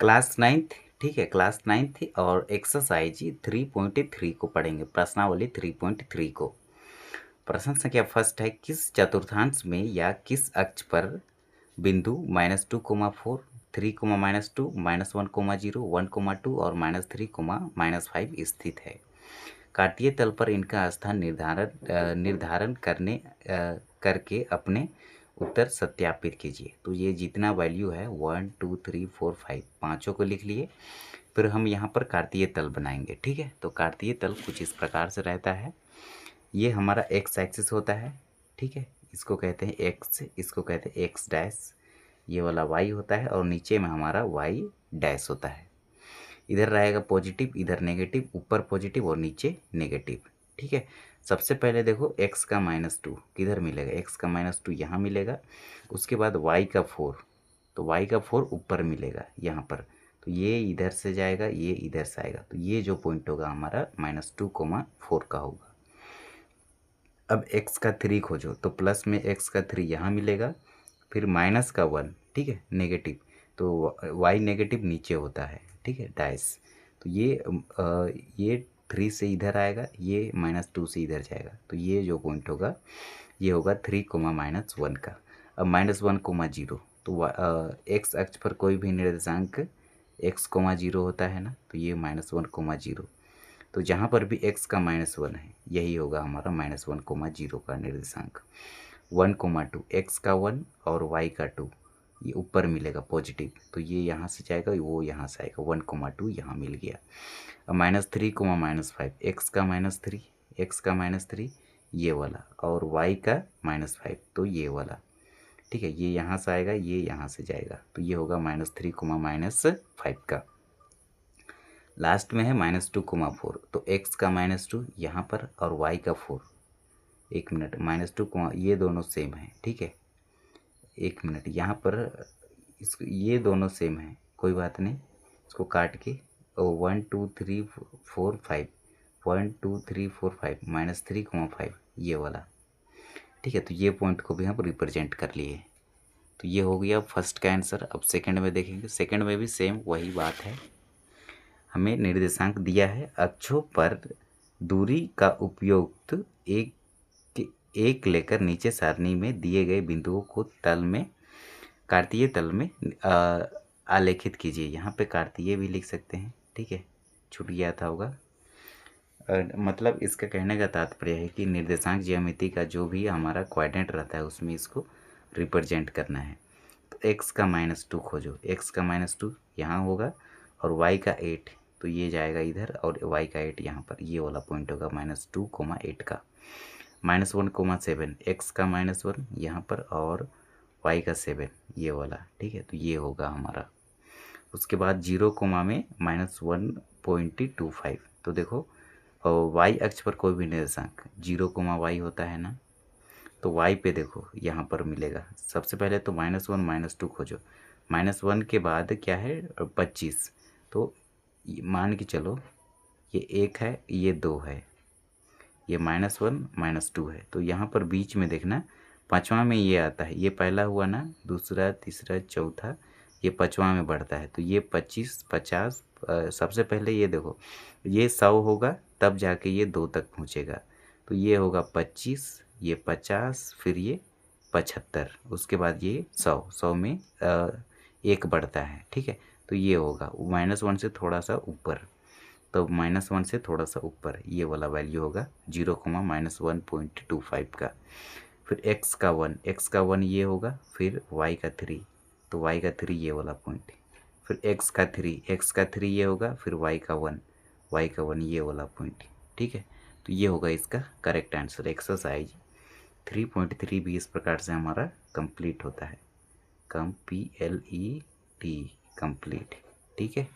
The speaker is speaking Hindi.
क्लास नाइन्थ, ठीक है, क्लास नाइन्थ और एक्सरसाइज 3.3 को पढ़ेंगे, प्रश्नावली 3.3 को। प्रश्न संख्या फर्स्ट है, किस चतुर्थांश में या किस अक्ष पर बिंदु -2,4, 3,-2, -1,0, 1,2 और -3,-5 स्थित है। काटिये तल पर इनका स्थान निर्धारण करके अपने उत्तर सत्यापित कीजिए। तो ये जितना वैल्यू है 1 2 3 4 5 पाँचों को लिख लिए। फिर हम यहाँ पर कार्तीय तल बनाएंगे, ठीक है। तो कार्तीय तल कुछ इस प्रकार से रहता है। ये हमारा एक्स एक्सिस होता है, ठीक है, इसको कहते हैं एक्स, इसको कहते हैं एक्स डैश। ये वाला वाई होता है और नीचे में हमारा वाई डैश होता है। इधर रहेगा पॉजिटिव, इधर नेगेटिव, ऊपर पॉजिटिव और नीचे नेगेटिव, ठीक है। सबसे पहले देखो x का -2 किधर मिलेगा, x का -2 यहाँ मिलेगा। उसके बाद y का 4, तो y का 4 ऊपर मिलेगा यहाँ पर। तो ये इधर से जाएगा, ये इधर से आएगा। तो ये जो पॉइंट होगा हमारा -2,4 का होगा। अब x का 3 खोजो, तो प्लस में x का 3 यहाँ मिलेगा, फिर माइनस का 1, ठीक है, नेगेटिव। तो y नेगेटिव नीचे होता है, ठीक है, डैश। तो ये 3 से इधर आएगा, ये -2 से इधर जाएगा। तो ये जो पॉइंट होगा ये होगा 3, -1 का। अब -1,0, तो x अक्ष पर कोई भी निर्देशांक x, 0 होता है ना, तो ये -1,0। तो जहाँ पर भी x का -1 है यही होगा हमारा -1,0 का निर्देशांक। 1,2, x का 1 और y का 2 ये ऊपर मिलेगा पॉजिटिव। तो ये यहाँ से जाएगा, वो यहाँ से आएगा, 1,2 यहाँ मिल गया। अब -3, -5, x का -3, x का -3 ये वाला, और y का -5 तो ये वाला, ठीक है। ये यहाँ से आएगा, ये यहाँ से जाएगा। तो ये होगा -3, -5 का। लास्ट में है -2,4, तो x का -2 यहाँ पर और y का 4। एक मिनट, -2, ये दोनों सेम है, ठीक है। एक मिनट, यहाँ पर इसको, ये दोनों सेम है, कोई बात नहीं, इसको काट के 1 2 3 4 5, 1 2 3 4 5, -3,5 ये वाला, ठीक है। तो ये पॉइंट को भी हम रिप्रेजेंट कर लिए। तो ये हो गया फर्स्ट का आंसर। अब सेकंड में देखेंगे, सेकंड में भी सेम वही बात है। हमें निर्देशांक दिया है, अक्षों पर दूरी का उपयुक्त एक लेकर नीचे सारणी में दिए गए बिंदुओं को तल में, कार्तीय तल में आलेखित कीजिए। यहाँ पे कार्तीय भी लिख सकते हैं, ठीक है, छूट गया था होगा। मतलब इसका कहने का तात्पर्य है कि निर्देशांक ज्यामिति का जो भी हमारा क्वाड्रेंट रहता है उसमें इसको रिप्रेजेंट करना है। तो x का -2 खोजो, x का -2 यहाँ होगा और y का 8, तो ये जाएगा इधर, और y का 8 यहाँ पर, ये वाला पॉइंट होगा -2,8 का। -1,7, x का -1 यहाँ पर और y का 7 ये वाला, ठीक है। तो ये होगा हमारा। उसके बाद 0, में -1.25। तो देखो y अक्ष पर कोई भी निर्देशांक 0, y होता है ना, तो y पे देखो यहाँ पर मिलेगा। सबसे पहले तो -1 -2 खोजो, -1 के बाद क्या है 25। तो मान के चलो ये 1 है, ये 2 है, ये -1 -2 है। तो यहाँ पर बीच में देखना, पाँचवा में ये आता है, ये पहला हुआ ना, दूसरा, तीसरा, चौथा, ये पाँचवा में बढ़ता है। तो ये 25 50, सबसे पहले ये देखो, ये 100 होगा तब जाके ये 2 तक पहुँचेगा। तो ये होगा 25, ये 50, फिर ये 75, उसके बाद ये 100 में 1 बढ़ता है, ठीक है। तो ये होगा -1 से थोड़ा सा ऊपर, तो -1 से थोड़ा सा ऊपर ये वाला वैल्यू होगा 0, -1.25 का। फिर x का 1 ये होगा, फिर y का 3, तो y का 3 ये वाला पॉइंट, फिर x का 3 ये होगा, फिर y का 1 ये वाला पॉइंट, ठीक है। तो ये होगा इसका करेक्ट आंसर। एक्सरसाइज 3.3 भी इस प्रकार से हमारा कंप्लीट होता है, PLET कंप्लीट, ठीक है।